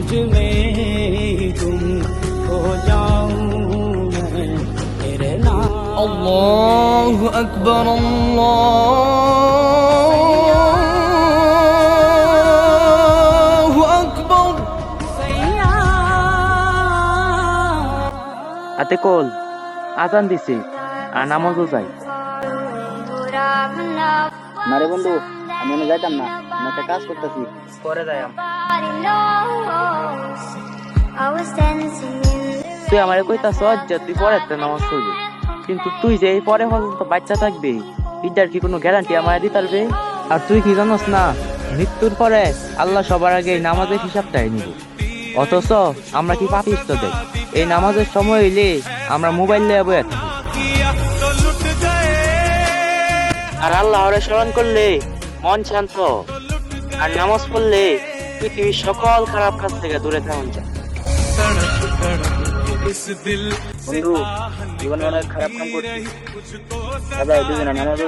तुझ में ही गुम हो जाऊं मैं तेरे नाम। अल्लाहु अकबर अल्लाहु अकबर। হাতে কল আজান দিছে আর নামাজও যাই। না রে বন্ধু, আমি মনে যাইতাম না, আমি একটা কাজ করতেছি, পরে যাই। তুই আমার কইতাছ যে তুই পরে একটা নামাজ পড়বি, কিন্তু তুই যে এই পরে পর্যন্ত বাচ্চা থাকবে এটার কি কোনো গ্যারান্টি আমার দিতে পারবে? আর তুই কি জানোস না, মৃত্যুর পরে আল্লাহ সবার আগে এই নামাজের হিসাবটাই নিব। অথচ আমরা কি পাপিষ্ট দেই, এই নামাজের সময় হইলে আমরা মোবাইল নিয়ে বসে থাকি। আর আল্লাহরে স্মরণ করলে মন শান্ত, আর নামাজ পড়লে পৃথিবীর সকল খারাপ কাজ থেকে দূরে থাকুন যায়। বন্ধু, জীবনে অনেক খারাপ কাম করছি, দাদা দুজনে নামাজ